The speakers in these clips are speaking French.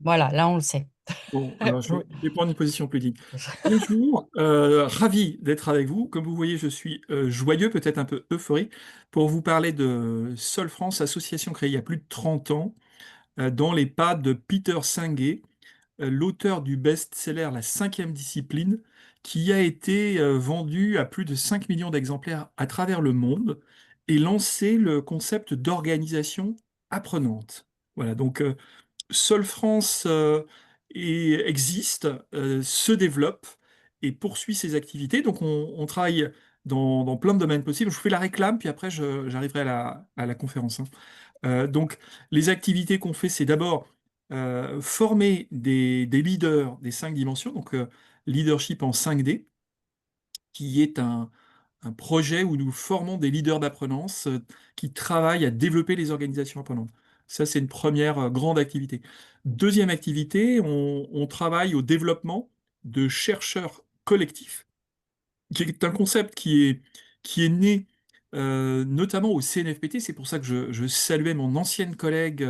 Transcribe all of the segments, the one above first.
Voilà, là on le sait. Bon, alors Oui. je vais prendre une position plus digne. Bonjour, ravi d'être avec vous. Comme vous voyez, je suis joyeux, peut-être un peu euphorique, pour vous parler de Sol France, association créée il y a plus de 30 ans, dans les pas de Peter Senge, l'auteur du best-seller La cinquième discipline, qui a été vendu à plus de 5 millions d'exemplaires à travers le monde et lancé le concept d'organisation apprenante. Voilà, donc Sol France existe, se développe et poursuit ses activités. Donc on travaille dans plein de domaines possibles. Je vous fais la réclame, puis après j'arriverai à la conférence, hein. Donc, les activités qu'on fait, c'est d'abord former des leaders des 5 dimensions, donc leadership en 5D, qui est un projet où nous formons des leaders d'apprenance qui travaillent à développer les organisations apprenantes. Ça, c'est une première grande activité. Deuxième activité, on travaille au développement de chercheurs collectifs, qui est un concept qui est né notamment au CNFPT. C'est pour ça que je saluais mon ancienne collègue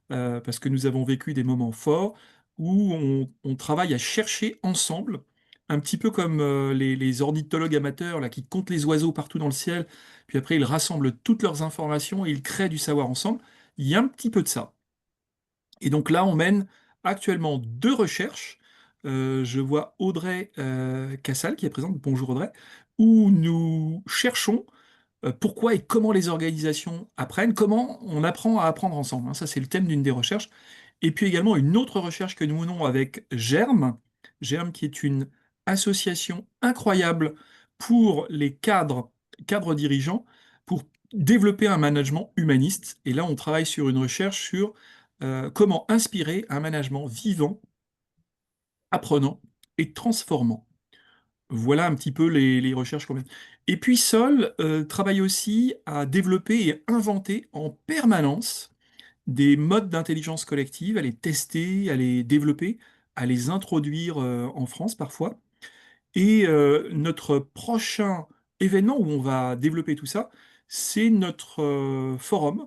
parce que nous avons vécu des moments forts où on travaille à chercher ensemble, un petit peu comme les ornithologues amateurs là, qui comptent les oiseaux partout dans le ciel, puis après ils rassemblent toutes leurs informations et ils créent du savoir ensemble. Il y a un petit peu de ça. Et donc là, on mène actuellement 2 recherches. Je vois Audrey Cassal qui est présente. Bonjour Audrey, où nous cherchons pourquoi et comment les organisations apprennent, comment on apprend à apprendre ensemble, hein. Ça, c'est le thème d'une des recherches. Et puis également une autre recherche que nous menons avec GERM, GERM qui est une association incroyable pour les cadres dirigeants, pour développer un management humaniste. Et là, on travaille sur une recherche sur comment inspirer un management vivant, apprenant et transformant. Voilà un petit peu les recherches qu'on mène. Et puis Sol travaille aussi à développer et inventer en permanence des modes d'intelligence collective, à les tester, à les développer, à les introduire en France parfois. Et notre prochain événement où on va développer tout ça, c'est notre forum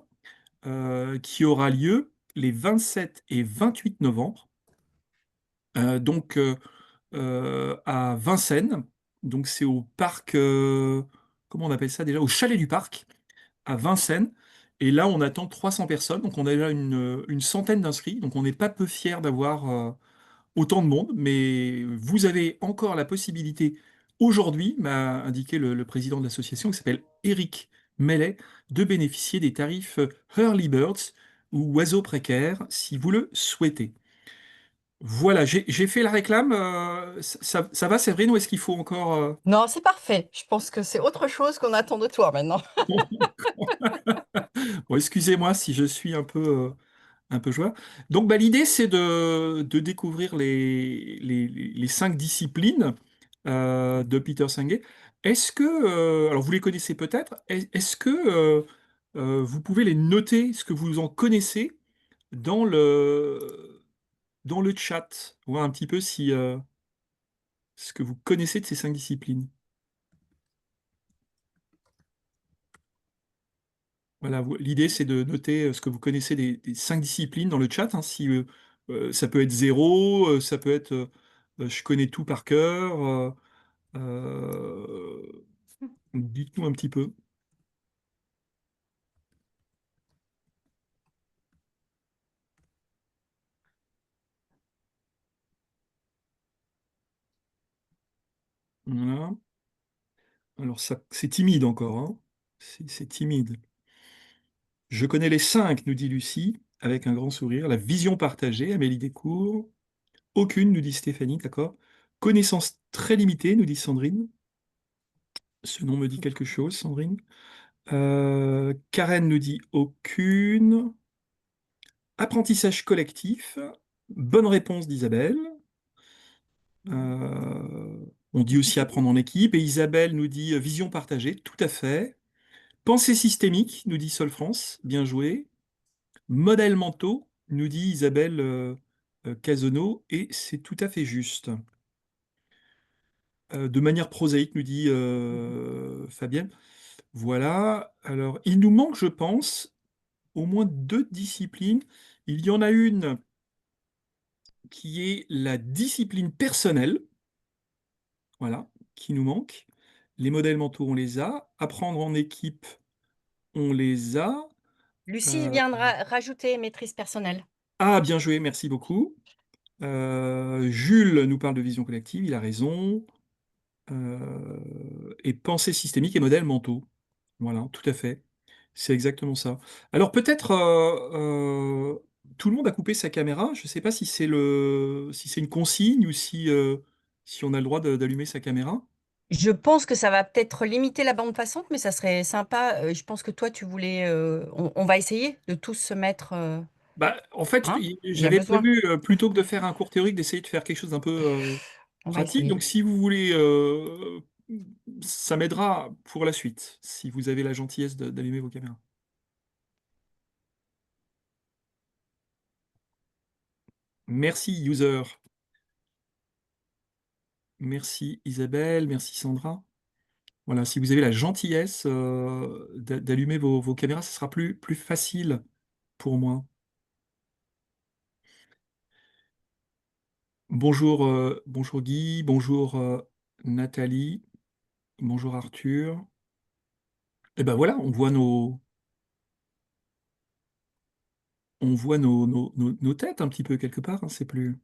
qui aura lieu les 27 et 28 novembre. À Vincennes. Donc c'est au parc, comment on appelle ça déjà? Au Chalet du Parc, à Vincennes. Et là, on attend 300 personnes. Donc on a déjà une centaine d'inscrits. Donc on n'est pas peu fiers d'avoir autant de monde. Mais vous avez encore la possibilité, aujourd'hui, m'a indiqué le président de l'association, qui s'appelle Eric Mellet, de bénéficier des tarifs Early Birds ou oiseaux précaires, si vous le souhaitez. Voilà, j'ai fait la réclame. Ça va, Séverine, ou est-ce qu'il faut encore Non, c'est parfait. Je pense que c'est autre chose qu'on attend de toi maintenant. Bon, excusez-moi si je suis un peu joueur. Donc, bah, l'idée, c'est de découvrir les 5 disciplines de Peter Senge. Est-ce que, alors vous les connaissez peut-être, est-ce que vous pouvez les noter, ce que vous en connaissez, dans dans le chat, voir un petit peu si ce que vous connaissez de ces 5 disciplines. Voilà, l'idée c'est de noter ce que vous connaissez des 5 disciplines dans le chat, hein, si, ça peut être zéro, ça peut être je connais tout par cœur. Dites-nous un petit peu. Voilà. Alors ça, c'est timide encore, hein. C'est timide. Je connais les 5, nous dit Lucie, avec un grand sourire. La vision partagée, Amélie Descours. Aucune, nous dit Stéphanie, d'accord. Connaissance très limitée, nous dit Sandrine. Ce nom me dit quelque chose, Sandrine. Karen nous dit aucune. Apprentissage collectif. Bonne réponse d'Isabelle. On dit aussi apprendre en équipe. Et Isabelle nous dit vision partagée. Tout à fait. Pensée systémique, nous dit Sol France. Bien joué. Modèles mentaux, nous dit Isabelle Casonneau. Et c'est tout à fait juste. De manière prosaïque, nous dit Fabienne. Voilà. Alors, il nous manque, je pense, au moins 2 disciplines. Il y en a une. qui est la discipline personnelle, voilà, qui nous manque. Les modèles mentaux, on les a. Apprendre en équipe, on les a. Lucie Heu, vient de rajouter maîtrise personnelle. ah, bien joué, merci beaucoup. Jules nous parle de vision collective, il a raison. Et pensée systémique et modèles mentaux. Voilà, tout à fait. C'est exactement ça. Alors peut-être, tout le monde a coupé sa caméra. Je ne sais pas si c'est une consigne ou si on a le droit d'allumer sa caméra. Je pense que ça va peut-être limiter la bande passante, mais ça serait sympa. Je pense que toi, tu voulais. On va essayer de tous se mettre. Bah, en fait, Hein? Il y a j'avais besoin. prévu, plutôt que de faire un cours théorique, d'essayer de faire quelque chose d'un peu, On va pratique. essayer. Donc si vous voulez, ça m'aidera pour la suite, si vous avez la gentillesse d'allumer vos caméras. Merci user. Merci Isabelle, merci Sandra. Voilà, si vous avez la gentillesse, d'allumer vos caméras, ce sera plus facile pour moi. Bonjour, bonjour Guy, bonjour, Nathalie, bonjour Arthur. Et ben voilà, on voit nos têtes un petit peu quelque part, hein, c'est plus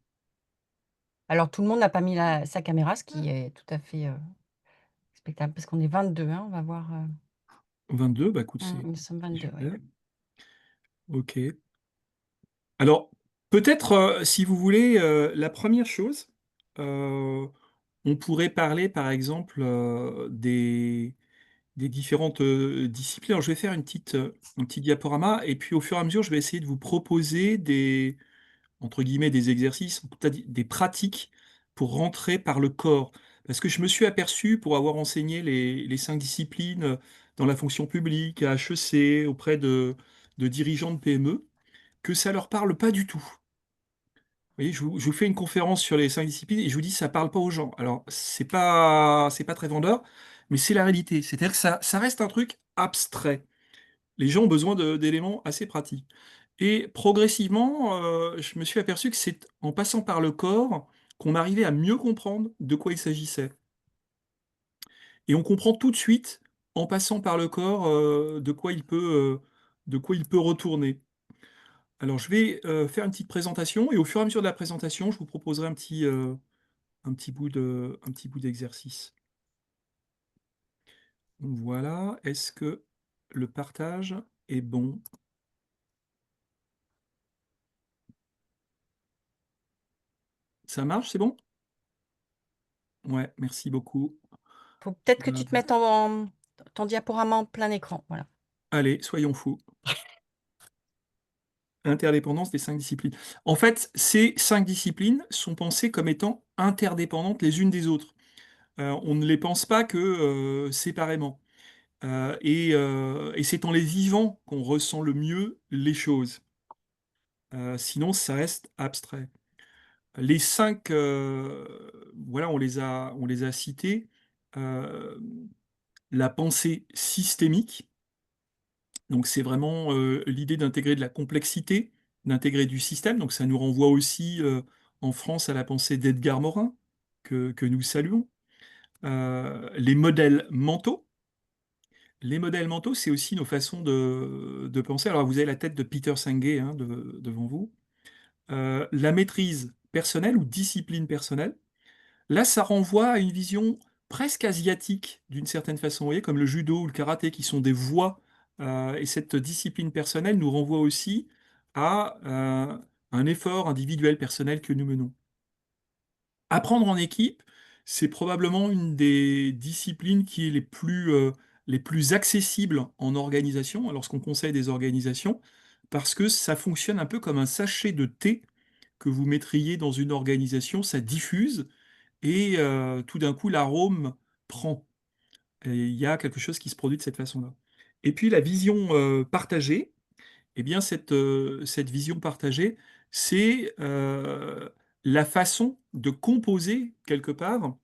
Alors, tout le monde n'a pas mis sa caméra, ce qui est tout à fait respectable, parce qu'on est 22, hein, on va voir. 22, bah écoute, Nous sommes c'est 22, oui. super. Ok. Alors, peut-être, si vous voulez, la première chose, euh, on pourrait parler par exemple des différentes disciplines. Alors, je vais faire un petit diaporama et puis au fur et à mesure, je vais essayer de vous proposer entre guillemets, des exercices, c'est-à-dire des pratiques pour rentrer par le corps. Parce que je me suis aperçu, pour avoir enseigné les 5 disciplines dans la fonction publique, à HEC, auprès de dirigeants de PME, que ça leur parle pas du tout. Vous voyez, je vous fais une conférence sur les 5 disciplines et je vous dis ça parle pas aux gens. Alors, c'est pas très vendeur, mais c'est la réalité. C'est-à-dire que ça reste un truc abstrait. Les gens ont besoin d'éléments assez pratiques. Et progressivement, je me suis aperçu que c'est en passant par le corps qu'on arrivait à mieux comprendre de quoi il s'agissait. Et on comprend tout de suite, en passant par le corps, de quoi il peut retourner. Alors, je vais faire une petite présentation et au fur et à mesure de la présentation, je vous proposerai un petit bout d'exercice. Donc voilà, est-ce que le partage est bon? Ça marche, c'est bon? Ouais, merci beaucoup. Faut peut-être que Euh, tu te mettes ton diaporama en plein écran. Voilà. allez, soyons fous. Interdépendance des 5 disciplines. En fait, ces 5 disciplines sont pensées comme étant interdépendantes les unes des autres. On ne les pense pas que séparément. Et c'est en les vivant qu'on ressent le mieux les choses. Sinon, ça reste abstrait. Les 5, voilà, on les a cités. Euh, la pensée systémique, donc c'est vraiment l'idée d'intégrer de la complexité, d'intégrer du système. Donc ça nous renvoie aussi en France à la pensée d'Edgar Morin, que nous saluons. Les modèles mentaux. Les modèles mentaux, c'est aussi nos façons de penser. Alors vous avez la tête de Peter Senge, hein, devant vous. La maîtrise personnelle ou discipline personnelle. Là, ça renvoie à une vision presque asiatique d'une certaine façon, vous voyez, comme le judo ou le karaté, qui sont des voies. Et cette discipline personnelle nous renvoie aussi à un effort individuel personnel que nous menons. Apprendre en équipe, c'est probablement une des disciplines qui est les plus accessibles en organisation, lorsqu'on conseille des organisations, parce que ça fonctionne un peu comme un sachet de thé que vous mettriez dans une organisation, ça diffuse, et tout d'un coup, l'arôme prend. Et il y a quelque chose qui se produit de cette façon-là. Et puis la vision partagée, eh bien cette vision partagée, c'est la façon de composer quelque part,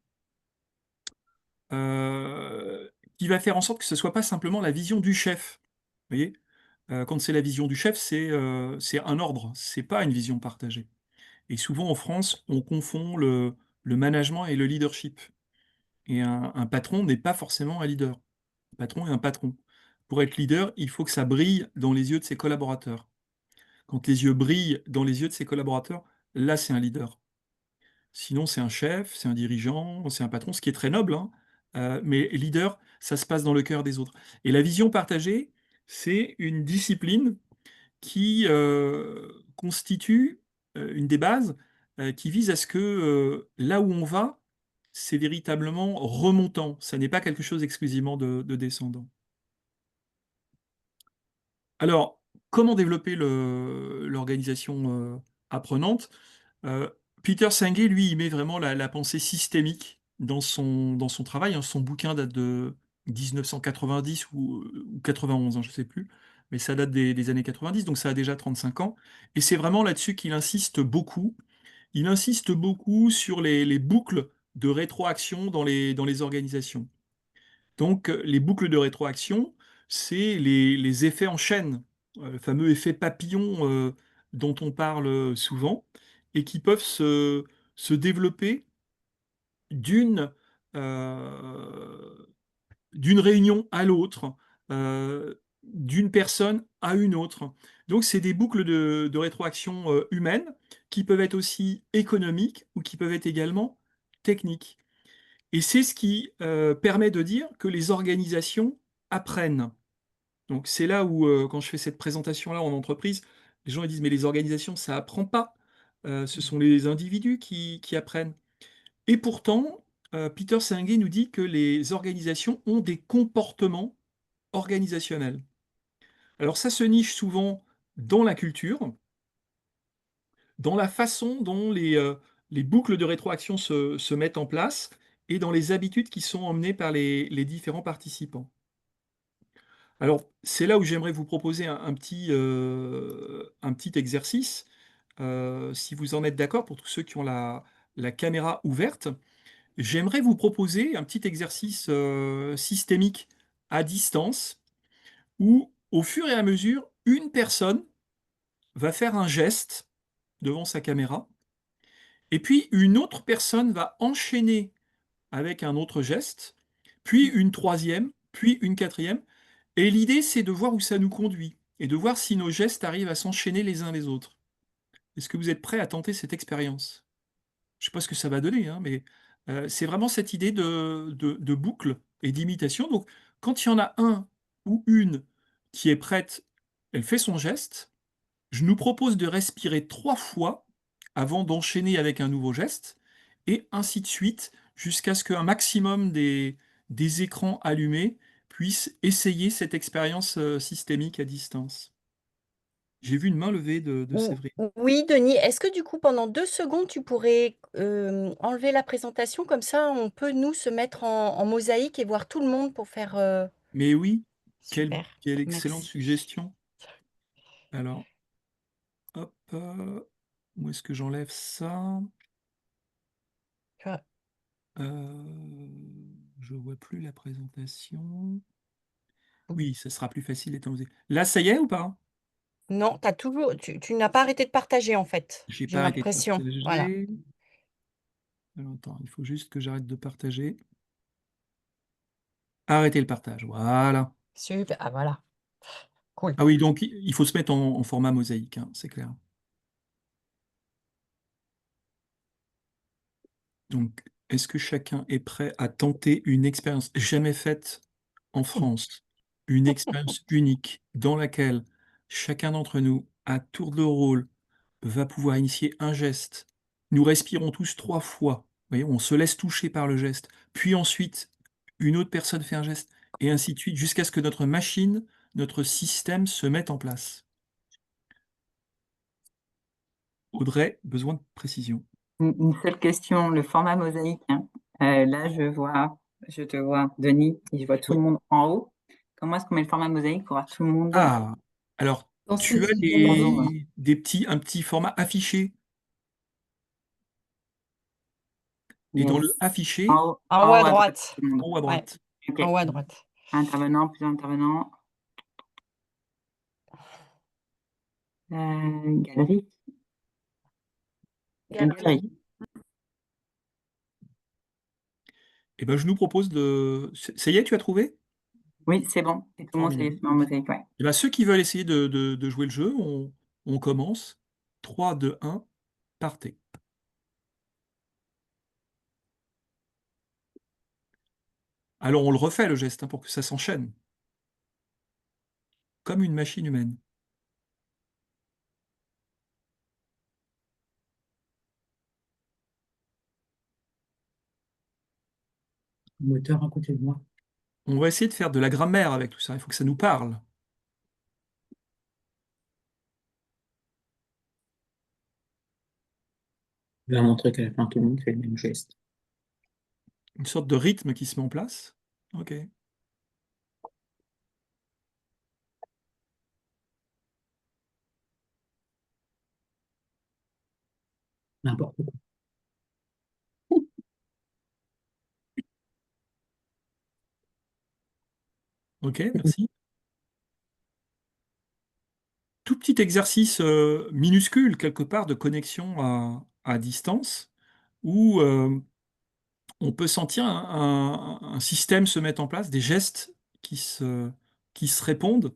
euh, qui va faire en sorte que ce ne soit pas simplement la vision du chef. Vous voyez? Quand c'est la vision du chef, c'est un ordre, c'est pas une vision partagée. Et souvent en France, on confond le management et le leadership. Et un patron n'est pas forcément un leader. Un patron est un patron. Pour être leader, il faut que ça brille dans les yeux de ses collaborateurs. Quand les yeux brillent dans les yeux de ses collaborateurs, là, c'est un leader. Sinon, c'est un chef, c'est un dirigeant, c'est un patron, ce qui est très noble, hein. Mais leader, ça se passe dans le cœur des autres. Et la vision partagée, c'est une discipline qui constitue une des bases qui vise à ce que là où on va, c'est véritablement remontant. Ça n'est pas quelque chose exclusivement de descendant. Alors, comment développer l'organisation apprenante? Euh, Peter Senge, lui, il met vraiment la pensée systémique dans son travail, hein. Son bouquin date de 1990 ou 91, hein, je ne sais plus, mais ça date des années 90, donc ça a déjà 35 ans. Et c'est vraiment là-dessus qu'il insiste beaucoup. Il insiste beaucoup sur les boucles de rétroaction dans les organisations. Donc, les boucles de rétroaction, c'est les effets en chaîne, le fameux effet papillon dont on parle souvent, et qui peuvent se développer d'une euh, d'une réunion à l'autre, d'une personne à une autre. Donc, c'est des boucles de rétroaction humaines qui peuvent être aussi économiques ou qui peuvent être également techniques. Et c'est ce qui permet de dire que les organisations apprennent. Donc c'est là où, quand je fais cette présentation-là en entreprise, les gens ils disent, mais les organisations, ça apprend pas. Ce sont les individus qui apprennent. Et pourtant, Peter Senge nous dit que les organisations ont des comportements organisationnels. Alors ça se niche souvent dans la culture, dans la façon dont les boucles de rétroaction se mettent en place et dans les habitudes qui sont emmenées par les différents participants. Alors, c'est là où j'aimerais vous proposer un petit exercice, si vous en êtes d'accord, pour tous ceux qui ont la caméra ouverte. J'aimerais vous proposer un petit exercice systémique à distance, où, au fur et à mesure, une personne va faire un geste devant sa caméra, et puis une autre personne va enchaîner avec un autre geste, puis une troisième, puis une quatrième. Et l'idée, c'est de voir où ça nous conduit et de voir si nos gestes arrivent à s'enchaîner les uns les autres. Est-ce que vous êtes prêt à tenter cette expérience? Je ne sais pas ce que ça va donner, hein, mais c'est vraiment cette idée de boucle et d'imitation. Donc, quand il y en a un ou une qui est prête, elle fait son geste. Je nous propose de respirer 3 fois avant d'enchaîner avec un nouveau geste, et ainsi de suite, jusqu'à ce qu'un maximum des écrans allumés puissent essayer cette expérience systémique à distance. J'ai vu une main levée de Séverine. Oui, Denis, est-ce que du coup, pendant 2 secondes, tu pourrais enlever la présentation? Comme ça, on peut, nous, se mettre en mosaïque et voir tout le monde pour faire... Mais oui, Super, quelle excellente merci. suggestion. Alors, hop, où est-ce que j'enlève ça? Tu vois. Je vois plus la présentation. Oui, ça sera plus facile étant donné. Là, ça y est ou pas? Non, t'as toujours, tu n'as pas arrêté de partager, en fait. J'ai J'ai pas arrêté de l'impression. Voilà. partager. Alors, attends, il faut juste que j'arrête de partager. Arrêter le partage, voilà. Super. Ah, voilà. Cool. Ah oui, donc il faut se mettre en format mosaïque, hein, c'est clair. Donc, est-ce que chacun est prêt à tenter une expérience jamais faite en France? Une expérience unique dans laquelle chacun d'entre nous, à tour de rôle, va pouvoir initier un geste. Nous respirons tous 3 fois. Vous voyez, on se laisse toucher par le geste. Puis ensuite, une autre personne fait un geste. Et ainsi de suite, jusqu'à ce que notre machine, notre système se mette en place. Audrey, besoin de précision. Une seule question, le format mosaïque, hein. Là, je te vois, Denis, et je vois tout Oui. le monde en haut. Comment est-ce qu'on met le format mosaïque pour voir tout le monde Ah, alors, Dans ce tu as type de mosaïque. en zoom? un petit format affiché. Et dans le Yes. affiché, En haut En à haut à droite, droite. tout le monde. en haut à Ouais, droite. Ok. en haut à droite. Intervenant, plus intervenant. Galerie. Une Galerie. galerie. Eh ben, je nous propose de... Ça y est, tu as trouvé? Oui, c'est bon. Et tout le monde Formidable. s'est en mosaïque, ouais. Eh ben, ceux qui veulent essayer de jouer le jeu, on commence. 3, 2, 1, partez. Alors, on le refait, le geste, hein, pour que ça s'enchaîne. Comme une machine humaine. Moteur à côté de moi. On va essayer de faire de la grammaire avec tout ça. Il faut que ça nous parle. Je vais montrer qu'à la fin, tout le monde fait le même geste. Une sorte de rythme qui se met en place. OK. N'importe quoi. OK, merci. Tout petit exercice minuscule, quelque part, de connexion à distance, où on peut sentir un système se mettre en place, des gestes qui se répondent,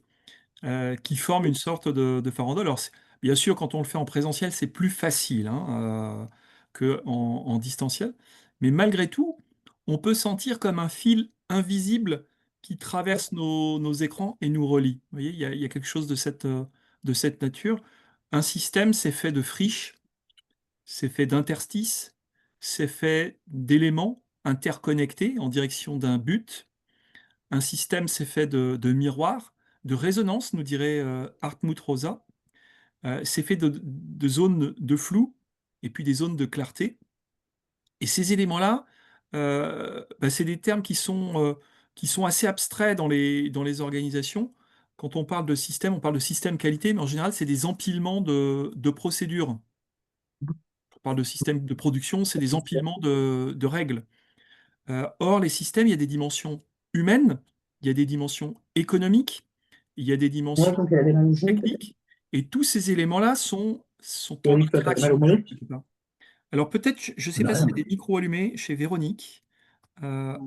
qui forment une sorte de farandole. Alors, bien sûr, quand on le fait en présentiel, c'est plus facile, hein, qu'en distanciel. Mais malgré tout, on peut sentir comme un fil invisible qui traverse nos écrans et nous relie. Vous voyez, il y a quelque chose de cette nature. Un système, c'est fait de friches, c'est fait d'interstices, c'est fait d'éléments interconnectés en direction d'un but. Un système, c'est fait de miroirs, de résonance, nous dirait Hartmut Rosa. C'est fait de zones de flou et puis des zones de clarté. Et ces éléments-là, bah, c'est des termes qui sont assez abstraits dans les organisations. Quand on parle de système, on parle de système qualité, mais en général, c'est des empilements de procédures. On parle de système de production, c'est des empilements de règles. Or, les systèmes, il y a des dimensions humaines, il y a des dimensions économiques, il y a des Ouais, dimensions donc elle a des mal au genou, peut-être. techniques, et tous ces éléments-là sont Et en oui, toi, t'as mal au interaction. mollet. Quelque part. Alors peut-être, je ne sais Bah, pas rien. s'il y a des micros allumés chez Véronique, euh,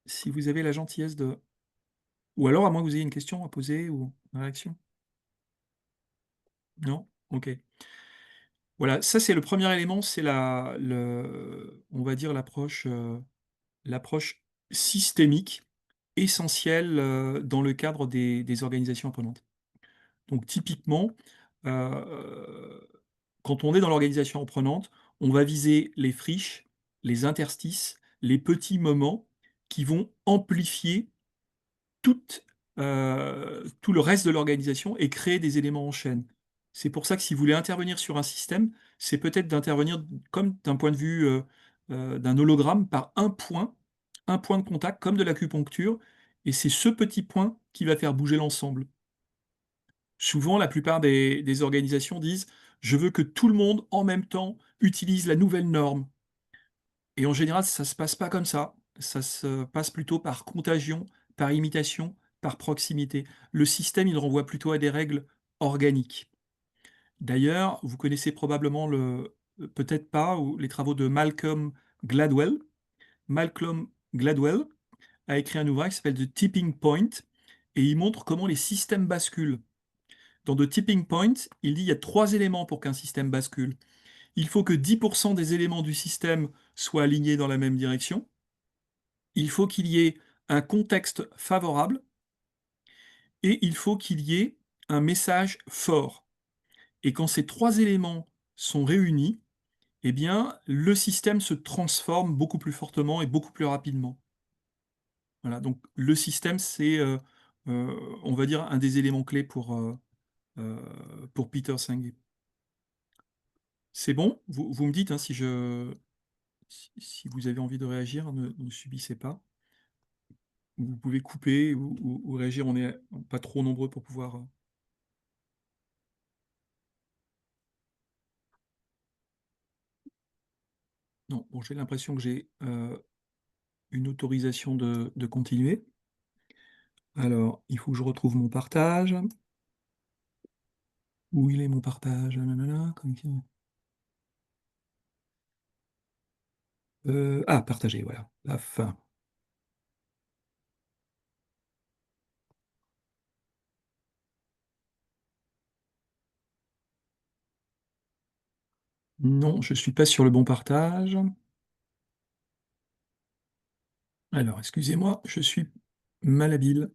si vous avez la gentillesse de... Ou alors, à moins que vous ayez une question à poser ou une réaction. Non? Ok. Voilà, ça c'est le premier élément, c'est on va dire l'approche systémique essentielle dans le cadre des organisations apprenantes. Donc typiquement, euh, quand on est dans l'organisation apprenante, on va viser les friches, les interstices, les petits moments qui vont amplifier tout le reste de l'organisation et créer des éléments en chaîne. C'est pour ça que si vous voulez intervenir sur un système, c'est peut-être d'intervenir comme d'un point de vue d'un hologramme par un point de contact, comme de l'acupuncture, et c'est ce petit point qui va faire bouger l'ensemble. Souvent, la plupart des organisations disent, je veux que tout le monde, en même temps, utilise la nouvelle norme. Et en général, ça ne se passe pas comme ça. Ça se passe plutôt par contagion, par imitation, par proximité. Le système, il renvoie plutôt à des règles organiques. D'ailleurs, vous connaissez probablement peut-être pas, les travaux de Malcolm Gladwell. Malcolm Gladwell a écrit un ouvrage qui s'appelle The Tipping Point, et il montre comment les systèmes basculent. Dans The Tipping Point, il dit qu'il y a 3 éléments pour qu'un système bascule. Il faut que 10% des éléments du système soient alignés dans la même direction. Il faut qu'il y ait un contexte favorable et il faut qu'il y ait un message fort. Et quand ces 3 éléments sont réunis, eh bien, le système se transforme beaucoup plus fortement et beaucoup plus rapidement. Voilà, donc le système, c'est, on va dire, un des éléments clés pour Peter Senge. C'est bon? Vous me dites hein, si vous avez envie de réagir, ne subissez pas. Vous pouvez couper ou réagir, on n'est pas trop nombreux pour pouvoir... Non, bon, j'ai l'impression que j'ai une autorisation de continuer. Alors, il faut que je retrouve mon partage. Où il est mon partage? Nanana, connexion. Partager, voilà. La fin. Non, je ne suis pas sur le bon partage. Alors, excusez-moi, je suis malhabile.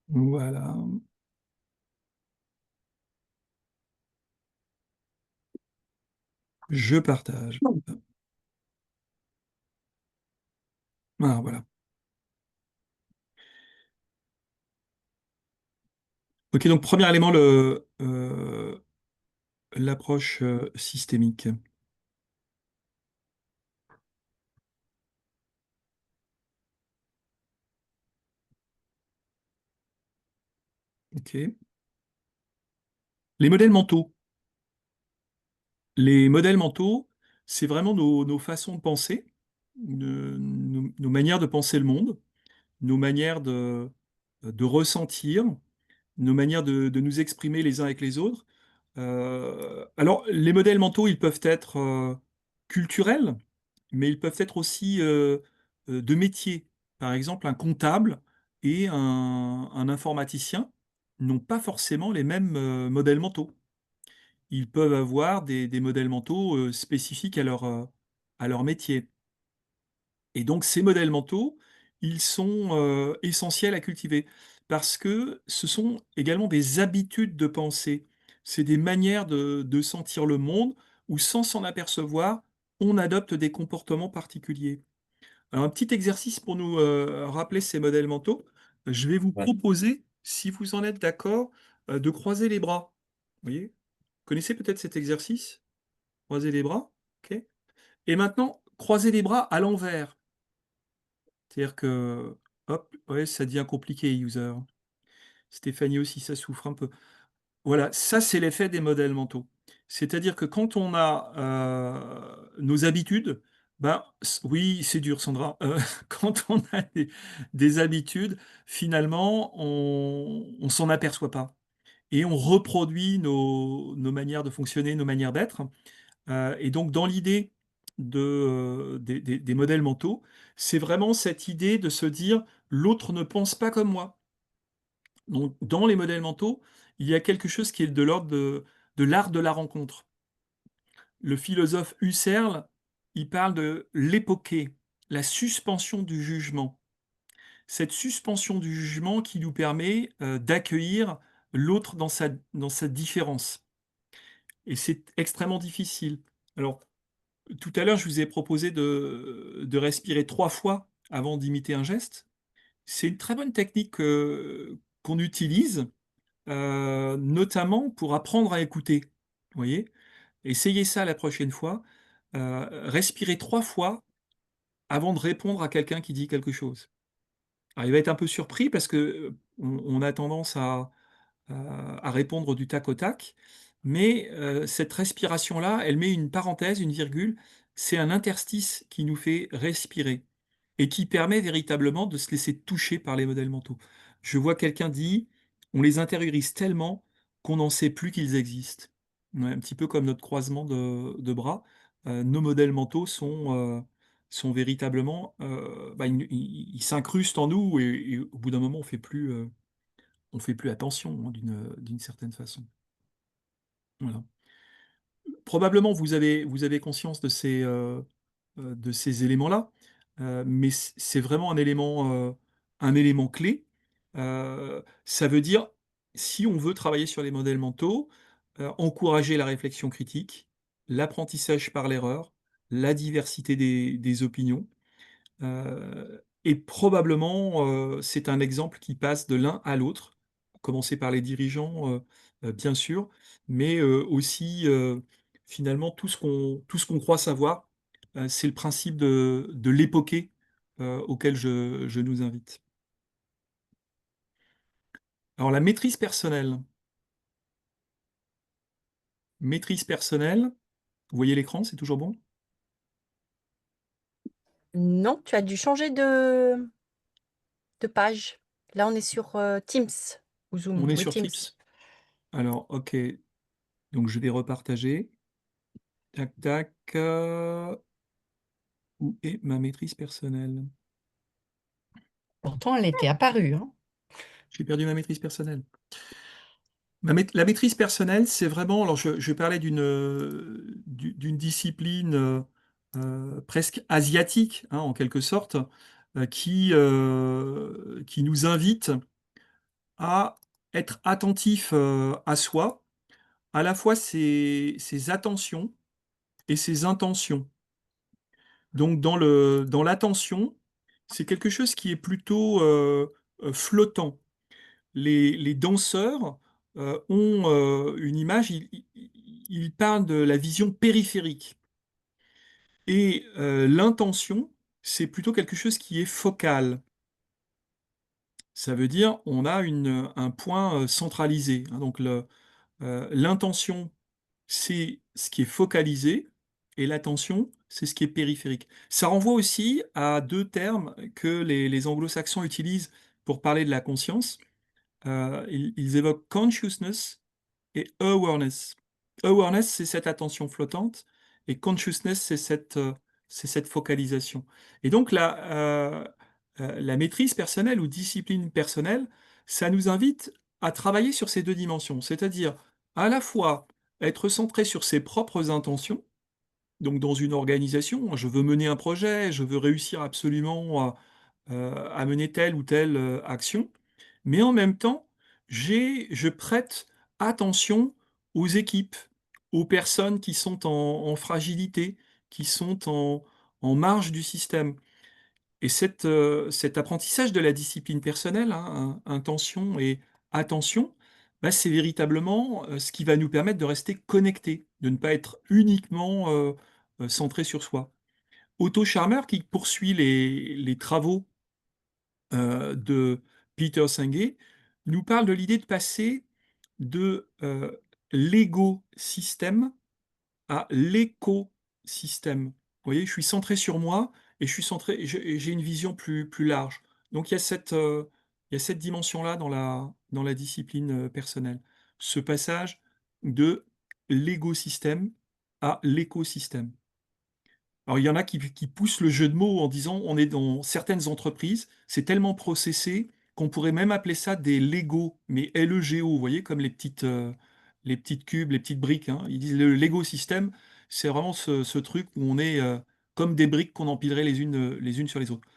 Voilà. Je partage. Ah, voilà. Ok, donc premier élément, l'approche systémique. Ok. Les modèles mentaux. Les modèles mentaux, c'est vraiment nos façons de penser, nos manières de penser le monde, nos manières de ressentir, nos manières de nous exprimer les uns avec les autres. Alors, les modèles mentaux, ils peuvent être culturels, mais ils peuvent être aussi de métier. Par exemple, un comptable et un informaticien n'ont pas forcément les mêmes modèles mentaux. Ils peuvent avoir des modèles mentaux spécifiques à leur métier. Et donc, ces modèles mentaux, ils sont essentiels à cultiver parce que ce sont également des habitudes de pensée. C'est des manières de sentir le monde où, sans s'en apercevoir, on adopte des comportements particuliers. Alors, un petit exercice pour nous rappeler ces modèles mentaux. Je vais vous proposer, si vous en êtes d'accord, de croiser les bras. Vous voyez? Vous connaissez peut-être cet exercice? Croiser les bras. Ok. Et maintenant, croiser les bras à l'envers. C'est-à-dire que, hop, ouais, ça devient compliqué, user. Stéphanie aussi, ça souffre un peu. Voilà, ça c'est l'effet des modèles mentaux. C'est-à-dire que quand on a nos habitudes, ben oui, c'est dur, Sandra. Quand on a des habitudes, finalement, on s'en aperçoit pas. Et on reproduit nos manières de fonctionner, nos manières d'être. Et donc, dans l'idée des modèles mentaux, c'est vraiment cette idée de se dire l'autre ne pense pas comme moi. Donc, dans les modèles mentaux, il y a quelque chose qui est de l'ordre de l'art de la rencontre. Le philosophe Husserl, il parle de l'époquée, la suspension du jugement. Cette suspension du jugement qui nous permet d'accueillir l'autre dans sa différence. Et c'est extrêmement difficile. Alors, tout à l'heure, je vous ai proposé de respirer 3 fois avant d'imiter un geste. C'est une très bonne technique qu'on utilise, notamment pour apprendre à écouter. Vous voyez? Essayez ça la prochaine fois. Respirez 3 fois avant de répondre à quelqu'un qui dit quelque chose. Alors, il va être un peu surpris parce que on a tendance à répondre du tac au tac. Mais cette respiration-là, elle met une parenthèse, une virgule. C'est un interstice qui nous fait respirer et qui permet véritablement de se laisser toucher par les modèles mentaux. Je vois quelqu'un dit, on les intériorise tellement qu'on n'en sait plus qu'ils existent. Ouais, un petit peu comme notre croisement de bras. Nos modèles mentaux sont véritablement, ils s'incrustent en nous et au bout d'un moment, on fait plus attention hein, d'une certaine façon. Voilà. Probablement, vous avez conscience de ces éléments-là, mais c'est vraiment un élément clé. Ça veut dire, si on veut travailler sur les modèles mentaux, encourager la réflexion critique, l'apprentissage par l'erreur, la diversité des opinions, et probablement, c'est un exemple qui passe de l'un à l'autre, commencer par les dirigeants, bien sûr, mais aussi, finalement, tout ce qu'on croit savoir, c'est le principe de l'époquer, auquel je nous invite. Alors la maîtrise personnelle, vous voyez l'écran, c'est toujours bon? Non, tu as dû changer de page. Là, on est sur Teams ou On Zoom. est Oui, sur Teams. Tips? Alors, OK. Donc, je vais repartager. Tac, tac. Où est ma maîtrise personnelle? Pourtant, elle était apparue, hein. J'ai perdu ma maîtrise personnelle. La maîtrise personnelle, c'est vraiment, alors je parlais d'une discipline presque asiatique, hein, en quelque sorte, qui nous invite à être attentif à soi, à la fois ses attentions et ses intentions. Donc dans l'attention, c'est quelque chose qui est plutôt flottant. Les danseurs ont une image, ils parlent de la vision périphérique. Et l'intention, c'est plutôt quelque chose qui est focal. Ça veut dire on a un point centralisé, hein. Donc l'intention, c'est ce qui est focalisé, et l'attention, c'est ce qui est périphérique. Ça renvoie aussi à deux termes que les anglo-saxons utilisent pour parler de la conscience. Ils évoquent consciousness et awareness. Awareness, c'est cette attention flottante, et consciousness, c'est cette focalisation. Et donc, la maîtrise personnelle ou discipline personnelle, ça nous invite à travailler sur ces deux dimensions, c'est-à-dire à la fois être centré sur ses propres intentions, donc dans une organisation, je veux mener un projet, je veux réussir absolument à mener telle ou telle action, mais en même temps, je prête attention aux équipes, aux personnes qui sont en fragilité, qui sont en marge du système. Et cet apprentissage de la discipline personnelle, hein, intention et attention, bah, c'est véritablement ce qui va nous permettre de rester connectés, de ne pas être uniquement centré sur soi. Otto Scharmer, qui poursuit les travaux de Peter Senge, nous parle de l'idée de passer de l'égo-système à l'écosystème. Vous voyez, je suis centré sur moi et je suis centré, et j'ai une vision plus large. Donc il y a cette dimension-là dans la discipline personnelle. Ce passage de l'égo-système à l'écosystème. Alors, il y en a qui poussent le jeu de mots en disant on est dans certaines entreprises, c'est tellement processé qu'on pourrait même appeler ça des Lego, mais L-E-G-O, vous voyez, comme les petites cubes, les petites briques, hein. Ils disent le Lego système, c'est vraiment ce truc où on est comme des briques qu'on empilerait les unes sur les autres.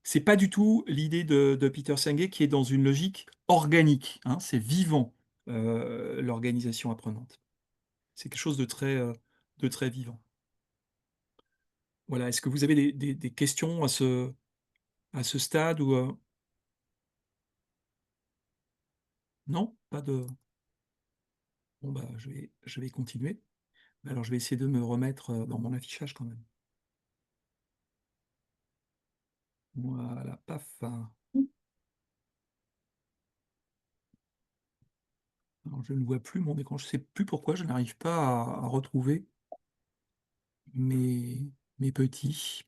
C'est pas du tout l'idée de Peter Senge, qui est dans une logique organique, hein. C'est vivant, l'organisation apprenante. C'est quelque chose de très vivant. Voilà, est-ce que vous avez des questions à ce stade ou non? Pas de. Bon, bah, je vais continuer. Alors, je vais essayer de me remettre dans mon affichage quand même. Voilà, paf. Alors, je ne vois plus mon écran. Je ne sais plus pourquoi je n'arrive pas à retrouver mes petits.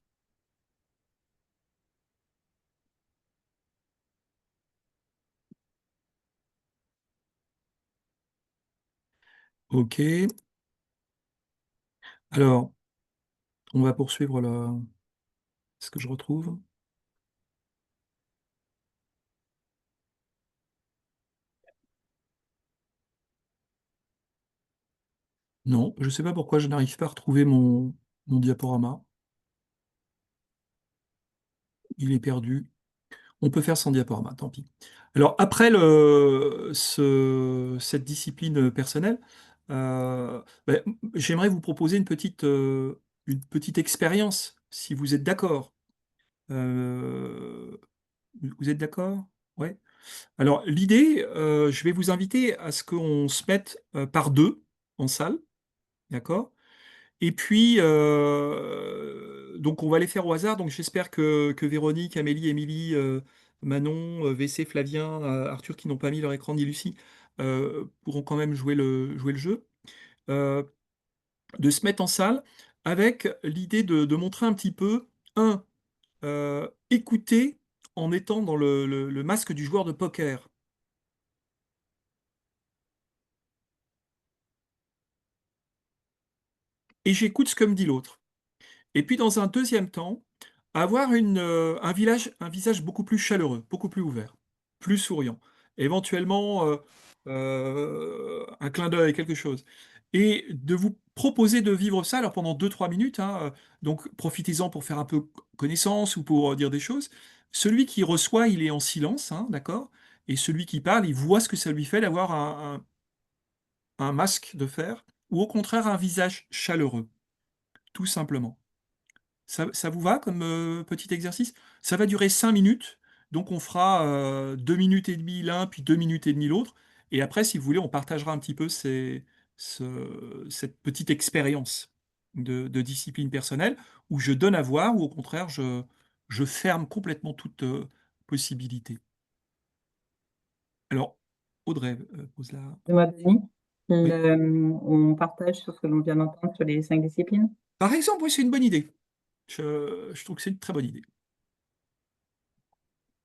Ok. Alors, on va poursuivre là. Ce que je retrouve. Non, je ne sais pas pourquoi je n'arrive pas à retrouver mon diaporama. Il est perdu. On peut faire sans diaporama, tant pis. Alors, après cette discipline personnelle, ben, j'aimerais vous proposer une petite expérience, si vous êtes d'accord. Euh, Vous êtes d'accord? Ouais. Alors, l'idée, je vais vous inviter à ce qu'on se mette par deux en salle, d'accord? Et puis, donc on va les faire au hasard. Donc j'espère que Véronique, Amélie, Émilie, Manon, VC, Flavien, Arthur, qui n'ont pas mis leur écran, ni Lucie, pourront quand même jouer le jeu. Euh, de se mettre en salle avec l'idée de montrer un petit peu, écouter en étant dans le masque du joueur de poker. et j'écoute ce que me dit l'autre. Et puis dans un deuxième temps, avoir un visage beaucoup plus chaleureux, beaucoup plus ouvert, plus souriant. Éventuellement, un clin d'œil, quelque chose. Et de vous proposer de vivre ça alors pendant 2-3 minutes, hein, donc profitez-en pour faire un peu connaissance ou pour dire des choses. Celui qui reçoit, il est en silence, hein, d'accord? Et celui qui parle, il voit ce que ça lui fait d'avoir un masque de fer, ou au contraire un visage chaleureux, tout simplement. Ça vous va comme petit exercice? Ça va durer 5 minutes, donc on fera 2 minutes et demie l'un, puis 2 minutes et demie l'autre. Et après, si vous voulez, on partagera un petit peu cette petite expérience de discipline personnelle, où je donne à voir, ou au contraire, je ferme complètement toute possibilité. Alors, Audrey, pose la... Dis-moi, Denis, Oui. on partage sur ce que l'on vient d'entendre sur les 5 disciplines. Par exemple, oui, c'est une bonne idée. Je trouve que c'est une très bonne idée.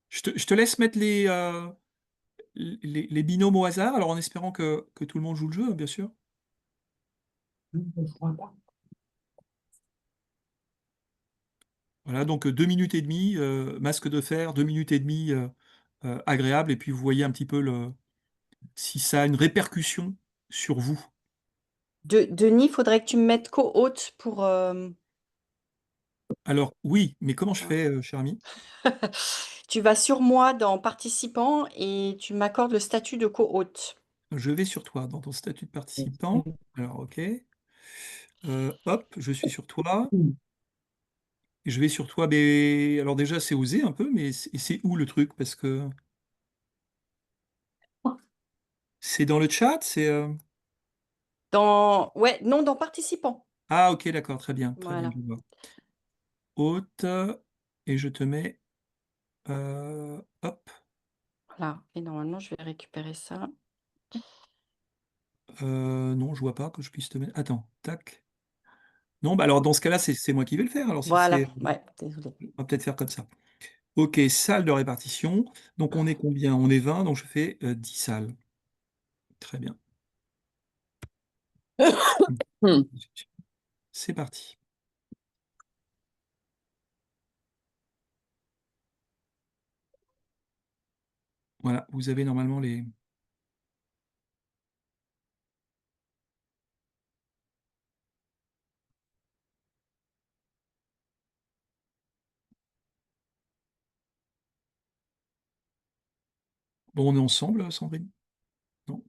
Je te laisse mettre les binômes au hasard, alors en espérant que tout le monde joue le jeu, bien sûr. Je crois pas. Voilà, donc 2 minutes et demie, masque de fer, 2 minutes et demie, agréable, et puis vous voyez un petit peu si ça a une répercussion sur vous. Denis, il faudrait que tu me mettes co-hôte pour... Alors oui, mais comment je voilà. fais, cher ami? Tu vas sur moi dans participant et tu m'accordes le statut de co-hôte. Je vais sur toi, dans ton statut de participant. Alors ok. Hop, je suis sur toi. Et je vais sur toi, mais alors déjà c'est osé un peu, mais c'est où le truc? Parce que c'est dans le chat, Ouais, non, dans participant. Ah ok, d'accord, très bien, Voilà, je vois. Hôte, et je te mets, hop, voilà. Et normalement, je vais récupérer ça. non, je vois pas que je puisse te mettre. Attends, tac. Non, bah alors dans ce cas-là, c'est moi qui vais le faire. Alors si Voilà, c'est, ouais, désolé. on va peut-être faire comme ça. Ok, salle de répartition. Donc on est combien? On est 20, donc je fais 10 salles. Très bien. Hmm. C'est parti. Voilà, vous avez normalement les. Bon, on est ensemble, Sandrine? Non?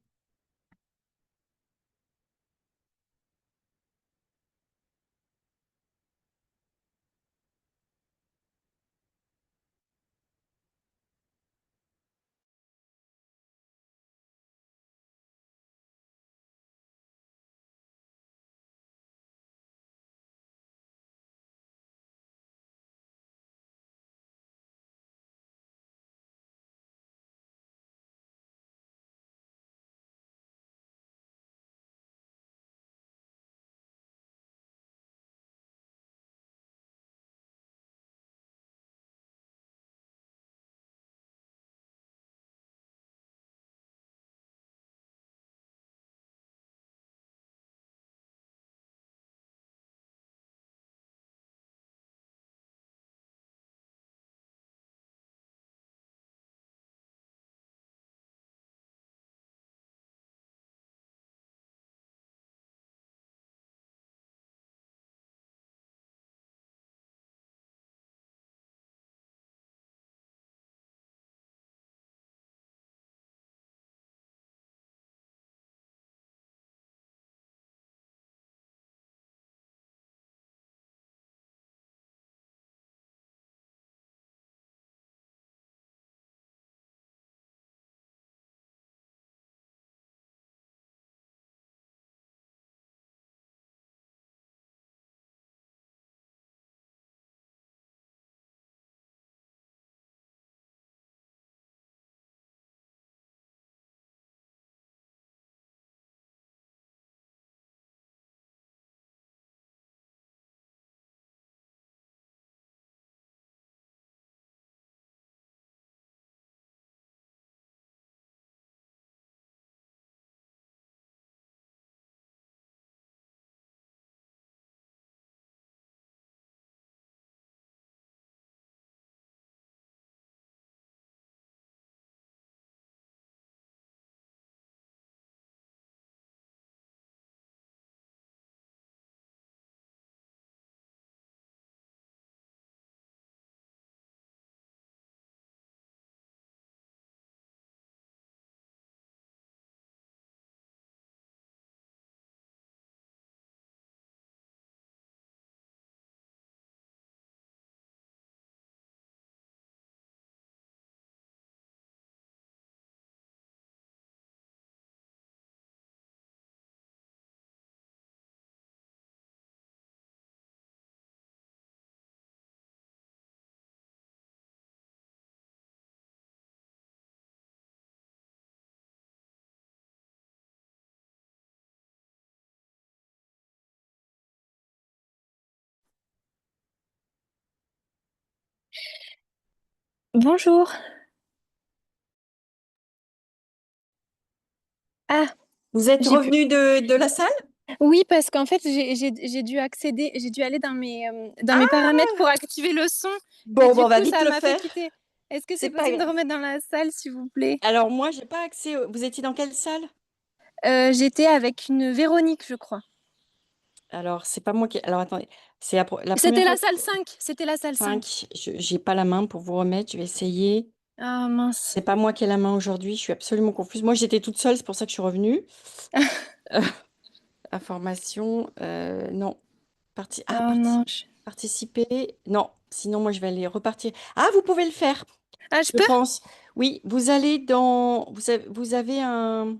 Bonjour. Ah, Vous êtes j'ai pu... revenu de la salle? Oui, parce qu'en fait, j'ai dû accéder, j'ai dû aller dans mes paramètres pour activer le son. Et Bon, du on va coup, vite ça le m'a fait faire. quitter. Est-ce que c'est C'est pas possible de grave. remettre dans la salle, s'il vous plaît? Alors moi, j'ai pas accès. Vous étiez dans quelle salle? J'étais avec une Véronique, je crois. Alors, c'est pas moi qui. Alors, attendez. C'est la première C'était fois la salle 5. C'était la salle 5. 5. J'ai pas la main pour vous remettre. Je vais essayer. Ah, mince. C'est pas moi qui ai la main aujourd'hui. Je suis absolument confuse. Moi, j'étais toute seule. C'est pour ça que je suis revenue. Euh, Information. Non. Oh non. Participer. Non. Sinon, moi, je vais aller repartir. Ah, vous pouvez le faire, Ah, je je peux? pense. Oui, vous allez dans. Vous avez un.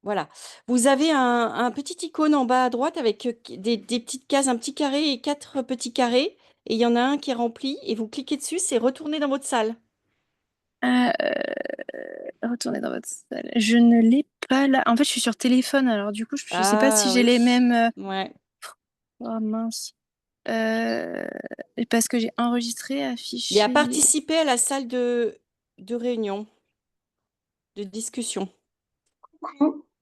Voilà. Vous avez un petit icône en bas à droite avec des petites cases, un petit carré et 4 petits carrés. Et il y en a un qui est rempli. Et vous cliquez dessus, c'est retourner dans votre salle. Euh, Retournez dans votre salle. Je ne l'ai pas là. En fait, je suis sur téléphone, alors du coup, je sais pas si Ah j'ai oui. les mêmes. Ouais. Oh mince. Euh, Parce que j'ai enregistré, Il y a affiché. participer à la salle de réunion, de discussion.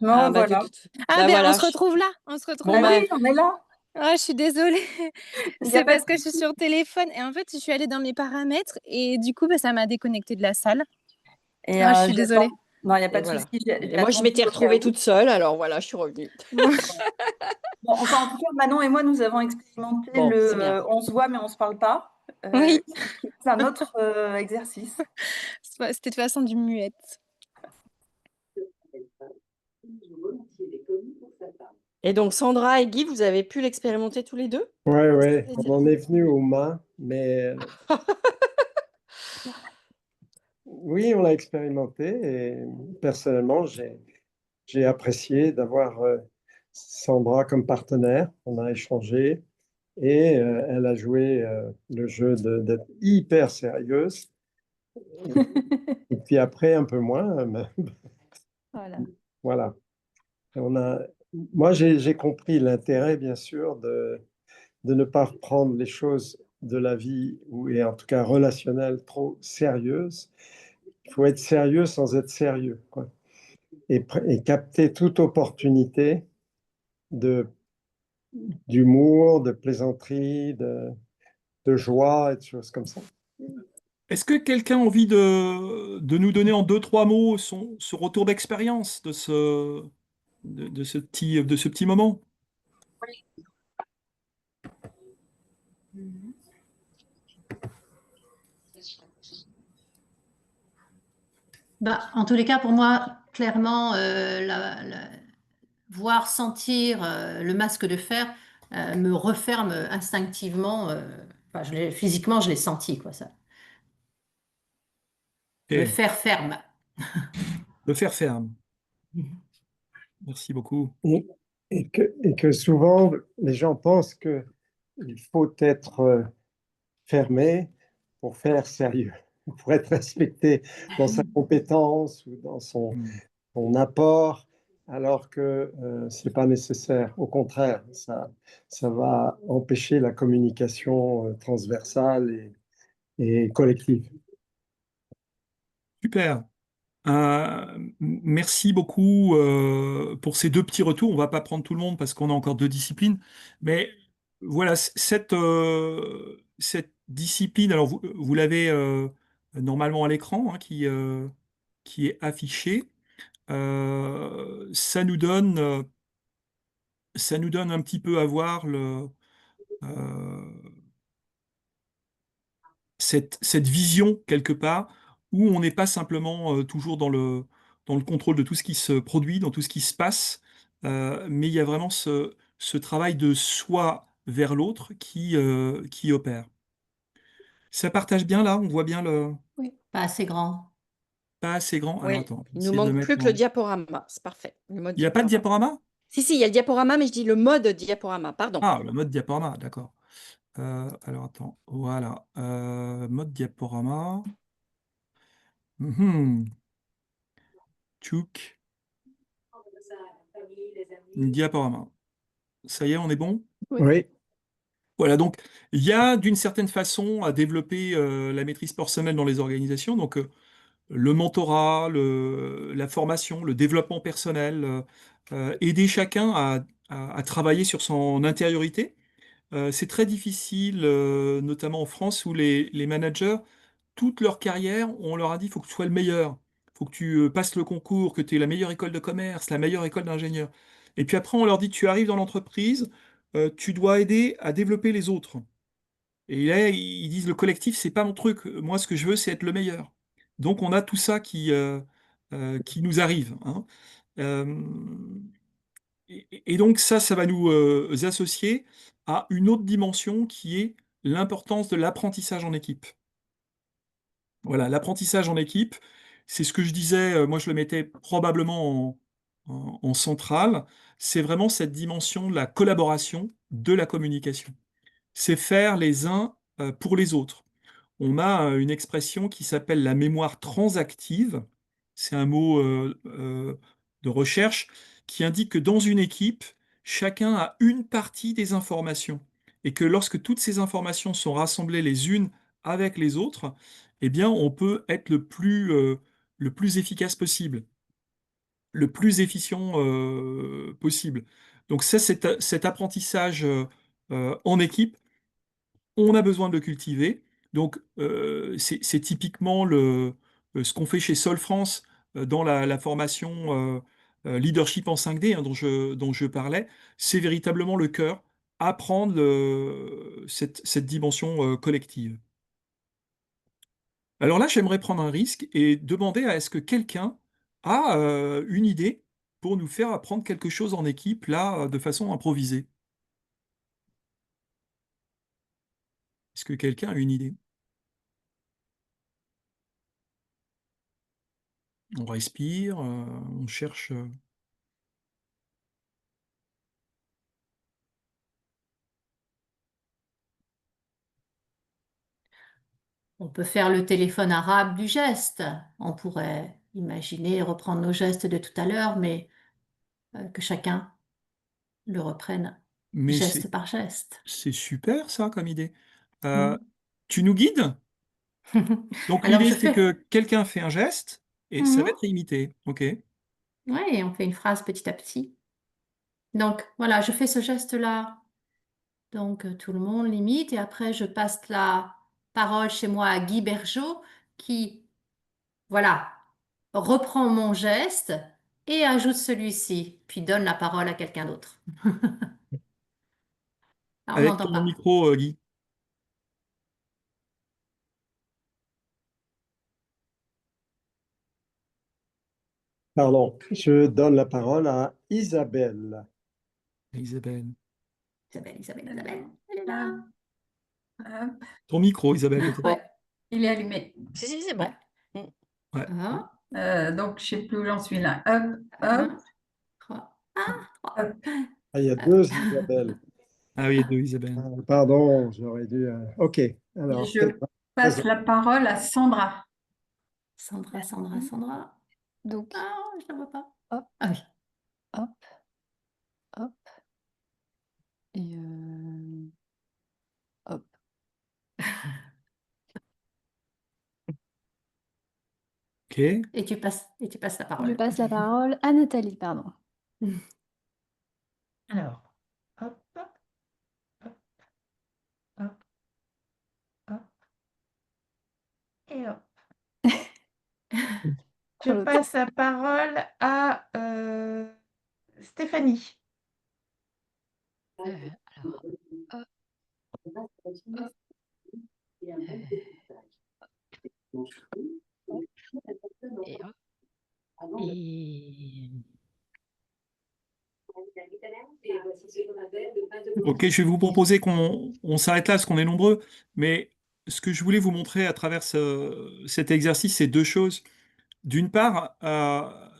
Non, Ah bah, voilà. Ah bah ben, on voilà. se retrouve là. On se retrouve Bon Ah là. bah, oui, on est là. Ah, je suis désolée. Il n'y a C'est pas parce de que je suis souci. sur téléphone et en fait, je suis allée dans mes paramètres et du coup, bah, ça m'a déconnecté de la salle. Et Ah, je suis désolée. j'attends. Non, il n'y a pas et de souci. voilà. J'ai Et moi, je attendu m'étais au cas retrouvée où. toute seule, alors voilà, je suis revenue. Bon, enfin, en tout cas, Manon et moi, nous avons expérimenté Bon, c'est bien. on se voit mais on se parle pas. Oui, C'est un autre exercice. c'était de toute façon du muette. Et donc, Sandra et Guy, vous avez pu l'expérimenter tous les deux? Ouais, C'est ça que ouais, vous voulez on dire. en est venu aux mains, mais oui, on l'a expérimenté et personnellement, j'ai apprécié d'avoir Sandra comme partenaire. On a échangé et elle a joué le jeu d'être hyper sérieuse. Et puis après, un peu moins, mais Voilà. voilà. On a, moi, j'ai compris l'intérêt, bien sûr, de ne pas prendre les choses de la vie, et en tout cas relationnelles, trop sérieuses. Il faut être sérieux sans être sérieux, quoi. Et capter toute opportunité de, d'humour, de plaisanterie, de joie et de choses comme ça. Est-ce que quelqu'un a envie de nous donner en deux, trois mots ce retour d'expérience de ce petit moment? Bah, en tous les cas, pour moi, clairement, voir, sentir le masque de fer me referme instinctivement. Enfin, physiquement, je l'ai senti, quoi, ça. Le Ok. fer ferme. De faire ferme. Merci beaucoup. Et, et que souvent, les gens pensent qu'il faut être fermé pour faire sérieux, pour être respecté dans sa compétence ou dans Hmm. son apport, alors que ce n'est pas nécessaire. Au contraire, ça va empêcher la communication transversale et collective. Super. Merci beaucoup pour ces deux petits retours. On va pas prendre tout le monde parce qu'on a encore deux disciplines. Mais voilà, cette discipline, alors vous l'avez normalement à l'écran, hein, qui est affiché. Ça nous donne un petit peu à voir euh, cette vision quelque part où on n'est pas simplement toujours dans le contrôle de tout ce qui se produit, dans tout ce qui se passe, mais il y a vraiment ce travail de soi vers l'autre qui opère. Ça partage bien là, on voit bien le Oui. Pas assez grand. pas assez grand. Alors Oui, attends, on va il nous essayer de le manque mettre plus que le en. diaporama. C'est parfait. Le mode Il n'y a pas de diaporama. diaporama? Si, si, il y a le diaporama, mais je dis le mode diaporama. Pardon. Ah, le mode diaporama, d'accord. Alors attends, voilà. Mode diaporama. Mhm. Tchouk. Diaporama. Ça y est, on est bon? Oui. Oui, Voilà, donc il y a d'une certaine façon à développer la maîtrise personnelle dans les organisations. Donc le mentorat, la formation, le développement personnel, aider chacun à travailler sur son intériorité. C'est très difficile, notamment en France, où les managers, toute leur carrière, on leur a dit, il faut que tu sois le meilleur, il faut que tu passes le concours, que tu aies la meilleure école de commerce, la meilleure école d'ingénieur. Et puis après, on leur dit, tu arrives dans l'entreprise, tu dois aider à développer les autres. Et là, ils disent, le collectif, c'est pas mon truc. Moi, ce que je veux, c'est être le meilleur. Donc, on a tout ça qui nous arrive, hein. Euh, et donc ça va nous associer à une autre dimension qui est l'importance de l'apprentissage en équipe. Voilà, l'apprentissage en équipe, c'est ce que je disais, moi je le mettais probablement en centrale, c'est vraiment cette dimension de la collaboration, de la communication. C'est faire les uns pour les autres. On a une expression qui s'appelle la mémoire transactive. C'est un mot de recherche qui indique que dans une équipe, chacun a une partie des informations et que lorsque toutes ces informations sont rassemblées les unes avec les autres, eh bien, on peut être le plus efficace possible, le plus efficient possible. Donc ça, cet apprentissage en équipe, on a besoin de le cultiver. Donc, c'est typiquement ce qu'on fait chez Sol France dans la formation Leadership en 5D, hein, dont je parlais. C'est véritablement le cœur, apprendre cette dimension collective. Alors là, j'aimerais prendre un risque et demander à est-ce que quelqu'un a une idée pour nous faire apprendre quelque chose en équipe, là, de façon improvisée. Est-ce que quelqu'un a une idée? On respire, on cherche. On peut faire le téléphone arabe du geste. On pourrait imaginer reprendre nos gestes de tout à l'heure, mais que chacun le reprenne Mais geste par geste. c'est super ça comme idée. Euh, Mhm. tu nous guides? Donc Alors l'idée je c'est fais. que quelqu'un fait un geste et ça va Mhm. être imité. Ok. Ouais, et on fait une phrase petit à petit. Donc voilà, je fais ce geste-là. Donc tout le monde limite et après je passe la parole chez moi à Guy Bergeot qui, voilà, reprend mon geste et ajoute celui-ci, puis donne la parole à quelqu'un d'autre. Ah, on Avec n'entend ton pas. micro, Guy. Pardon, je donne la parole à Isabelle. Isabelle. Isabelle, Isabelle, Isabelle, elle est là. Hop, Ton micro, Isabelle, peut-être. Ouais, il est allumé. Si, c'est ouais. bon. Mm. Ouais. Donc, je ne sais plus où j'en suis là. Hop, hop, 1, 3. Ah, 3. hop. Ah, il y a deux Isabelle. Ah oui, deux Isabelle. Pardon, j'aurais dû. OK. Et Alors, je passe la parole à Sandra. Sandra, Sandra, Sandra. Donc, Ah, je ne la vois pas. hop, Ah oui. hop, hop, et hop. Ok. Et tu passes la Je parole. passe la parole à Nathalie, pardon. Alors, hop, hop, hop, hop, et hop. Je Prends le temps. passe la parole à Stéphanie. Alors, hop, hop, et hop. Et Ok, je vais vous proposer qu'on s'arrête là parce qu'on est nombreux, mais ce que je voulais vous montrer à travers cet exercice, c'est deux choses. D'une part,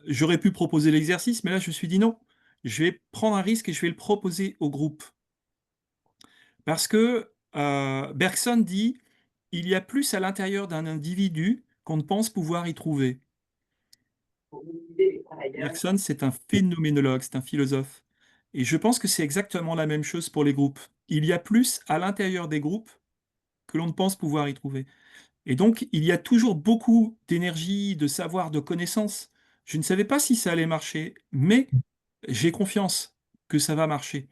j'aurais pu proposer l'exercice, mais là je me suis dit non, je vais prendre un risque et je vais le proposer au groupe. Parce que Bergson dit, il y a plus à l'intérieur d'un individu qu'on ne pense pouvoir y trouver. Bergson, c'est un phénoménologue, c'est un philosophe. Et je pense que c'est exactement la même chose pour les groupes. il y a plus à l'intérieur des groupes que l'on ne pense pouvoir y trouver. Et donc, il y a toujours beaucoup d'énergie, de savoir, de connaissances. Je ne savais pas si ça allait marcher, mais j'ai confiance que ça va marcher.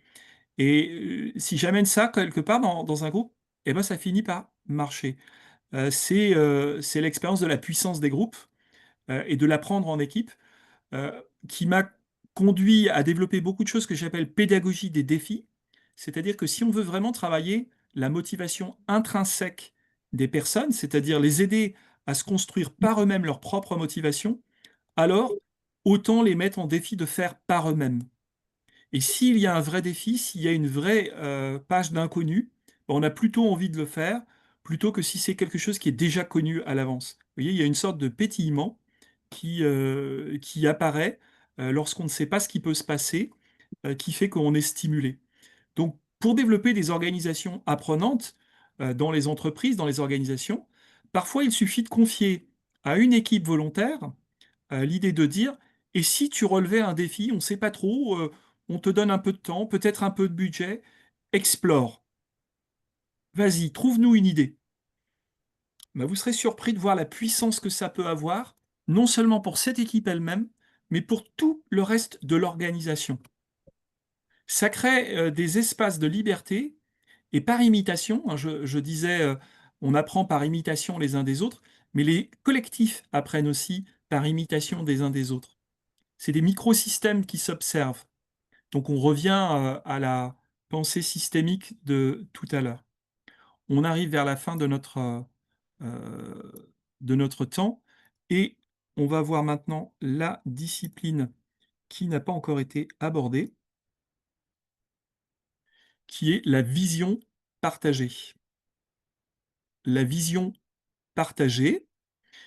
Et si j'amène ça quelque part dans un groupe, eh ben, ça finit par marcher. C'est l'expérience de la puissance des groupes et de l'apprendre en équipe euh, qui m'a conduit à développer beaucoup de choses que j'appelle pédagogie des défis. C'est-à-dire que si on veut vraiment travailler la motivation intrinsèque des personnes, c'est-à-dire les aider à se construire par eux-mêmes leur propre motivation, alors autant les mettre en défi de faire par eux-mêmes. Et s'il y a un vrai défi, s'il y a une vraie page d'inconnu, ben, on a plutôt envie de le faire, plutôt que si c'est quelque chose qui est déjà connu à l'avance. Vous voyez, il y a une sorte de pétillement qui apparaît lorsqu'on ne sait pas ce qui peut se passer, qui fait qu'on est stimulé. Donc, pour développer des organisations apprenantes dans les entreprises, dans les organisations, parfois il suffit de confier à une équipe volontaire l'idée de dire, et si tu relevais un défi, on ne sait pas trop, on te donne un peu de temps, peut-être un peu de budget, explore. Vas-y, trouve-nous une idée. Ben, vous serez surpris de voir la puissance que ça peut avoir, non seulement pour cette équipe elle-même, mais pour tout le reste de l'organisation. Ça crée des espaces de liberté et par imitation, hein, je disais, on apprend par imitation les uns des autres, mais les collectifs apprennent aussi par imitation des uns des autres. C'est des microsystèmes qui s'observent. Donc on revient à la pensée systémique de tout à l'heure. On arrive vers la fin de notre temps et on va voir maintenant la discipline qui n'a pas encore été abordée, qui est la vision partagée. La vision partagée,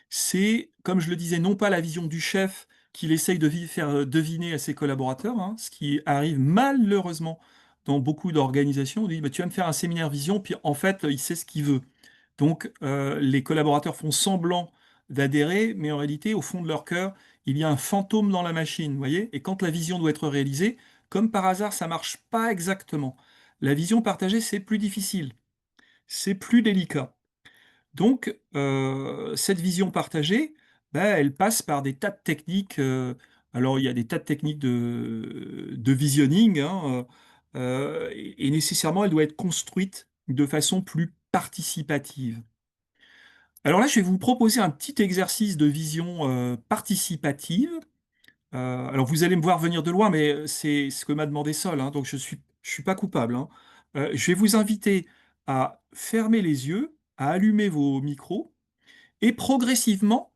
c'est, comme je le disais, non pas la vision du chef qu'il essaye de faire deviner à ses collaborateurs, hein, ce qui arrive malheureusement dans beaucoup d'organisations. On dit, bah, tu vas me faire un séminaire vision, puis en fait, il sait ce qu'il veut. Donc, les collaborateurs font semblant d'adhérer, mais en réalité, au fond de leur cœur, il y a un fantôme dans la machine, vous voyez? Et quand la vision doit être réalisée, comme par hasard, ça marche pas exactement. La vision partagée, c'est plus difficile, c'est plus délicat. Donc, cette vision partagée, bah, elle passe par des tas de techniques. Alors, il y a des tas de techniques de visionning, hein, et nécessairement, elle doit être construite de façon plus participative. Alors là, je vais vous proposer un petit exercice de vision participative. Alors, vous allez me voir venir de loin, mais c'est ce que m'a demandé Sol, hein, donc je suis pas coupable, hein. Je vais vous inviter à fermer les yeux, à allumer vos micros et progressivement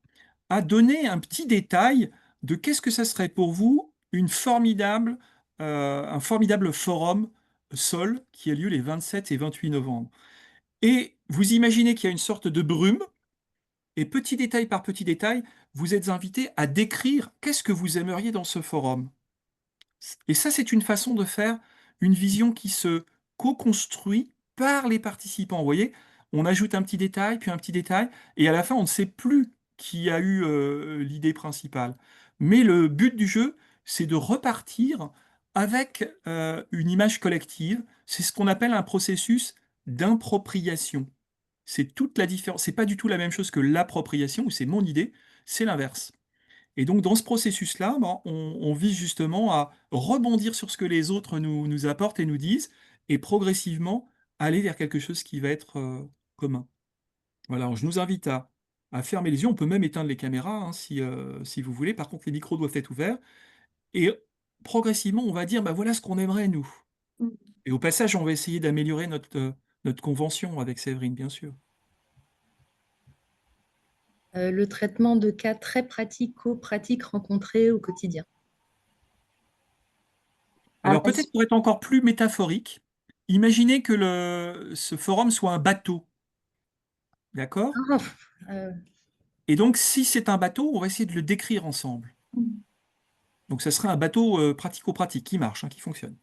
à donner un petit détail de qu'est-ce que ça serait pour vous un formidable forum Sol qui a lieu les 27 et 28 novembre. Et vous imaginez qu'il y a une sorte de brume, et petit détail par petit détail, vous êtes invité à décrire qu'est-ce que vous aimeriez dans ce forum. Et ça, c'est une façon de faire une vision qui se co-construit par les participants. Vous voyez, on ajoute un petit détail, puis un petit détail, et à la fin, on ne sait plus qui a eu l'idée principale. Mais le but du jeu, c'est de repartir avec une image collective. C'est ce qu'on appelle un processus d'impropriation. C'est toute la différence. C'est pas du tout la même chose que l'appropriation, où c'est mon idée, c'est l'inverse. Et donc, dans ce processus-là, ben, on vise justement à rebondir sur ce que les autres nous apportent et nous disent, et progressivement aller vers quelque chose qui va être commun. Voilà, alors je nous invite à fermer les yeux. On peut même éteindre les caméras hein, si vous voulez. Par contre, les micros doivent être ouverts. Et progressivement, on va dire, ben, voilà ce qu'on aimerait, nous. Et au passage, on va essayer d'améliorer notre convention avec Séverine, bien sûr. Le traitement de cas très pratiques rencontrés au quotidien. Alors peut-être pour être encore plus métaphorique, imaginez que ce forum soit un bateau, d'accord? Ah, euh, Et donc si c'est un bateau, on va essayer de le décrire ensemble. Donc ça serait un bateau pratico-pratique, qui marche, hein, qui fonctionne.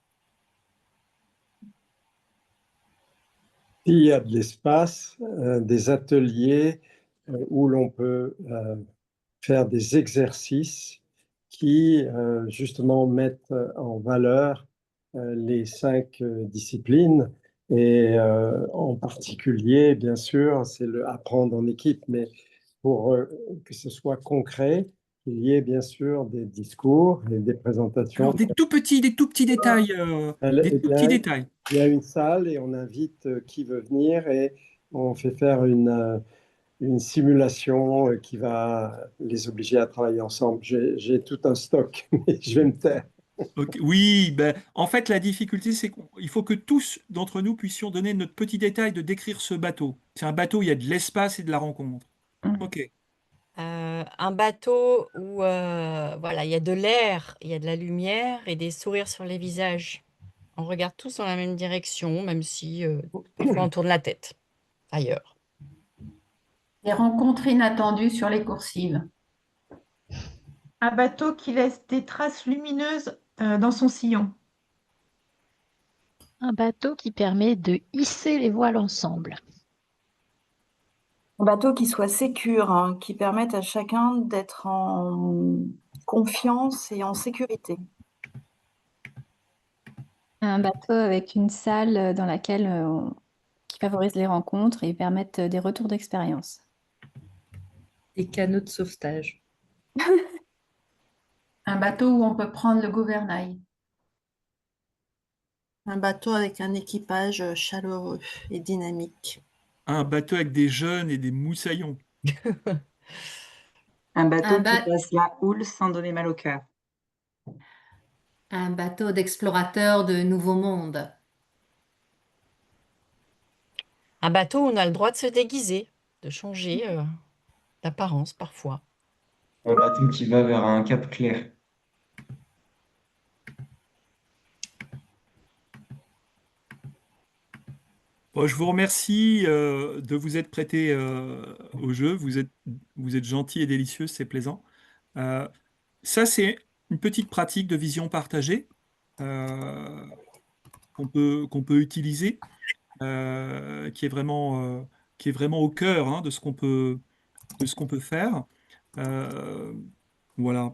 Il y a de l'espace, des ateliers où l'on peut faire des exercices qui justement mettent en valeur les 5 disciplines Et en particulier, bien sûr, c'est le apprendre en équipe, mais pour que ce soit concret, il y ait bien sûr des discours et des présentations. Alors, des tout petits détails, des Eh tout petits bien, détails. il y a une salle et on invite qui veut venir et on fait faire une simulation qui va les obliger à travailler ensemble. J'ai tout un stock, mais je vais me taire. Ok, oui, ben, en fait, la difficulté, c'est qu'il faut que tous d'entre nous puissions donner notre petit détail de décrire ce bateau. C'est un bateau, il y a de l'espace et de la rencontre. Ok. Un bateau où voilà, il y a de l'air, il y a de la lumière et des sourires sur les visages. On regarde tous dans la même direction, même si parfois on tourne la tête ailleurs. Des rencontres inattendues sur les coursives. Un bateau qui laisse des traces lumineuses dans son sillon. Un bateau qui permet de hisser les voiles ensemble. Un bateau qui soit sécure, hein, qui permette à chacun d'être en confiance et en sécurité. Un bateau avec une salle dans laquelle qui favorise les rencontres et permettent des retours d'expérience. Des canaux de sauvetage. Un bateau où on peut prendre le gouvernail. Un bateau avec un équipage chaleureux et dynamique. Un bateau avec des jeunes et des moussaillons. Un bateau Un, qui ba- passe la houle sans donner mal au cœur. un bateau d'explorateur de nouveaux mondes. Un bateau où on a le droit de se déguiser, de changer d'apparence parfois. Un bateau qui va vers un cap clair. Bon, je vous remercie de vous être prêté au jeu. Vous êtes gentil et délicieux, c'est plaisant. Euh, Ça, c'est une petite pratique de vision partagée euh, qu'on peut utiliser, qui est vraiment au cœur hein, de ce qu'on peut faire. Euh, voilà.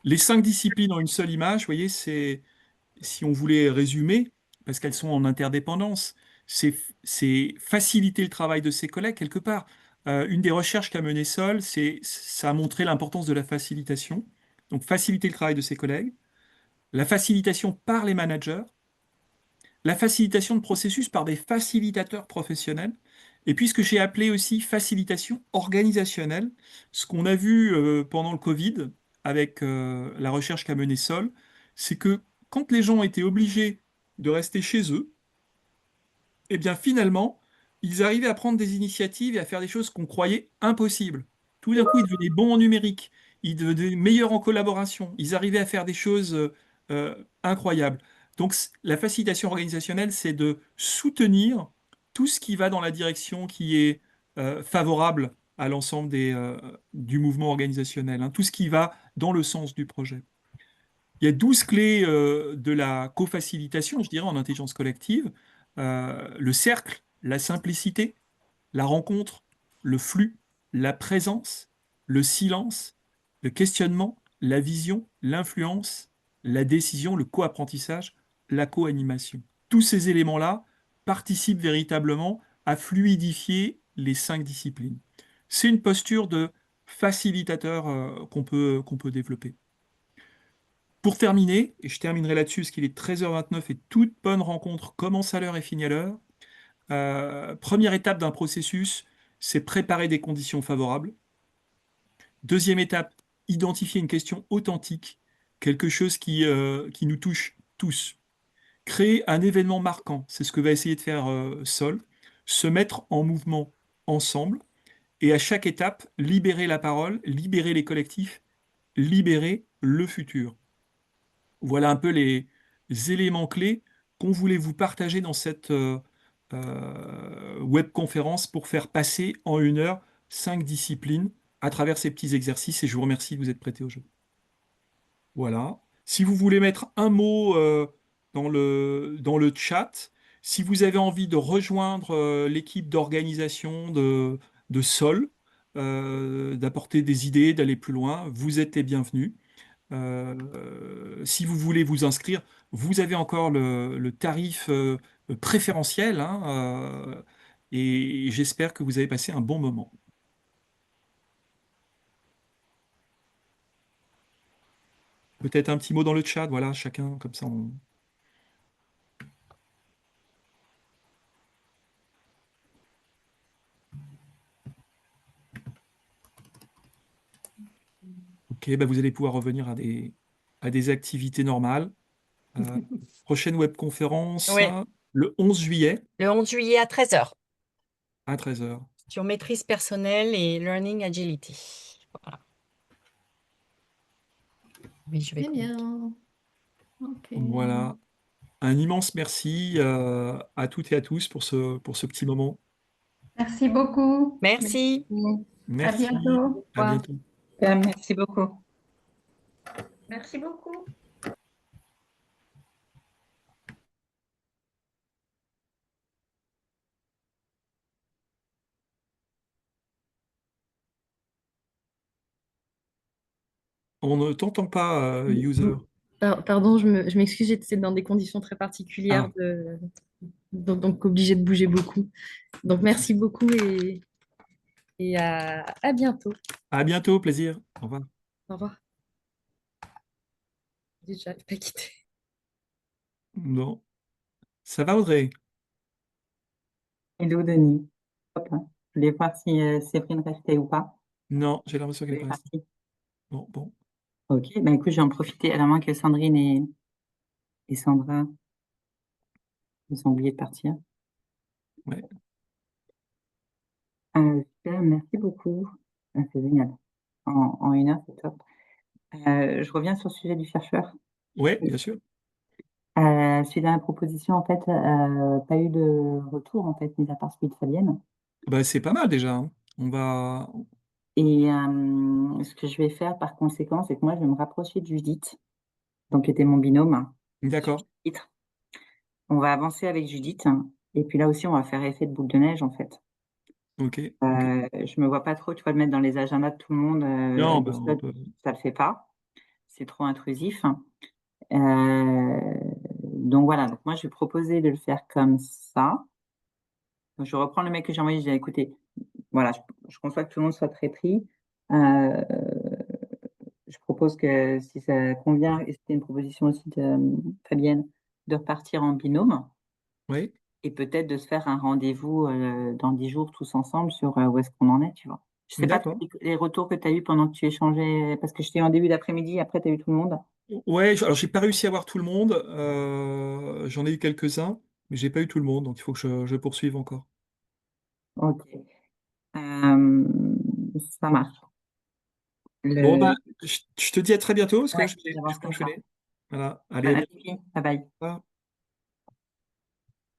Les 5 disciplines en une seule image, vous voyez, c'est, si on voulait résumer, parce qu'elles sont en interdépendance, c'est faciliter le travail de ses collègues quelque part. Une des recherches qu'a mené Sol, ça a montré l'importance de la facilitation. Donc faciliter le travail de ses collègues, la facilitation par les managers, la facilitation de processus par des facilitateurs professionnels, et puis ce que j'ai appelé aussi facilitation organisationnelle, ce qu'on a vu pendant le Covid avec la recherche qu'a menée Sol, c'est que quand les gens étaient obligés de rester chez eux, et bien finalement, ils arrivaient à prendre des initiatives et à faire des choses qu'on croyait impossibles. Tout d'un coup, ils devenaient bons en numérique, ils devenaient meilleurs en collaboration, ils arrivaient à faire des choses incroyables. Donc la facilitation organisationnelle, c'est de soutenir tout ce qui va dans la direction qui est favorable à l'ensemble du mouvement organisationnel, hein, tout ce qui va dans le sens du projet. Il y a 12 clés de la co-facilitation, je dirais, en intelligence collective. Le cercle, la simplicité, la rencontre, le flux, la présence, le silence, le questionnement, la vision, l'influence, la décision, le co-apprentissage, la co-animation. Tous ces éléments-là participent véritablement à fluidifier les 5 disciplines. C'est une posture de facilitateur qu'on peut développer. Pour terminer, et je terminerai là-dessus parce qu'il est 13h29 et toute bonne rencontre commence à l'heure et finit à l'heure. Première étape d'un processus, c'est préparer des conditions favorables. Deuxième étape, identifier une question authentique, quelque chose qui nous touche tous. Créer un événement marquant, c'est ce que va essayer de faire Sol. Se mettre en mouvement ensemble et à chaque étape, libérer la parole, libérer les collectifs, libérer le futur. Voilà un peu les éléments clés qu'on voulait vous partager dans cette webconférence pour faire passer en 1 heure 5 disciplines à travers ces petits exercices et je vous remercie de vous être prêté au jeu. Voilà. Si vous voulez mettre un mot dans le chat, si vous avez envie de rejoindre l'équipe d'organisation de Sol, d'apporter des idées, d'aller plus loin, vous êtes les bienvenus. Si vous voulez vous inscrire, vous avez encore le tarif préférentiel, hein, et j'espère que vous avez passé un bon moment. Peut-être un petit mot dans le chat, voilà, chacun, comme ça on... Ok, bah vous allez pouvoir revenir à des activités normales. Prochaine webconférence, Oui, le 11 juillet le 11 juillet à 13h à 13h. sur maîtrise personnelle et learning agility. Voilà. Oui, je vais Très connecter. bien. Ok. Voilà. Un immense merci à toutes et à tous pour ce petit moment. Merci beaucoup. Merci. À Merci. bientôt. À bientôt. Merci beaucoup. Merci beaucoup. On ne t'entend pas, user. Pardon, je m'excuse, j'étais dans des conditions très particulières, Ah, donc obligée de bouger beaucoup. Donc merci beaucoup et à bientôt. à bientôt, plaisir. Au revoir. Au revoir. Déjà, pas quitté. Non. Ça va, Audrey? Hello Denis. Hop, hein. Je voulais voir si Séverine restait ou pas. Non, j'ai l'impression qu'elle Elle est est pas restée. partie. Bon. Ok, bah écoute, je vais en profiter, à moins que Sandrine et Sandra ils ont oublié de partir. Ouais. Super, merci beaucoup. C'est génial. En 1 heure, c'est top. Je reviens sur le sujet du chercheur. Ouais, bien sûr. Suite à la proposition, en fait, pas eu de retour, en fait, mis à part celui de Fabienne. Bah, c'est pas mal déjà, hein. On va... Et ce que je vais faire par conséquent, c'est que moi, je vais me rapprocher de Judith, donc qui était mon binôme. D'accord. Judith. On va avancer avec Judith. Et puis là aussi, on va faire effet de boule de neige, en fait. Ok. Je me vois pas trop, tu vois, le mettre dans les agendas de tout le monde. Non, Les bah, on slots, peut... ça le fait pas. C'est trop intrusif. Donc voilà, donc moi, je vais proposer de le faire comme ça. Donc, je reprends le mail que j'ai envoyé, je dis, écoutez, voilà, je conçois que tout le monde soit très pris. Euh, je propose que si ça convient, et c'était une proposition aussi de Fabienne, de repartir en binôme Oui. et peut-être de se faire un rendez-vous dans 10 jours tous ensemble sur où est-ce qu'on en est, tu vois. Je sais pas toi, D'accord. les retours que tu as eu pendant que tu échangeais, parce que j'étais en début d'après-midi, après tu as eu tout le monde. Ouais, alors j'ai pas réussi à voir tout le monde. J'en ai eu quelques-uns, mais j'ai pas eu tout le monde, donc il faut que je poursuive encore. Ok. Euh, Ça marche. Bon, bah, Le... je te dis à très bientôt, parce que là, Ouais, je vais j'avance je vais comme ça. enchaîner. Voilà. Allez, à Bonne bientôt. appétit. Bye bye. Au revoir.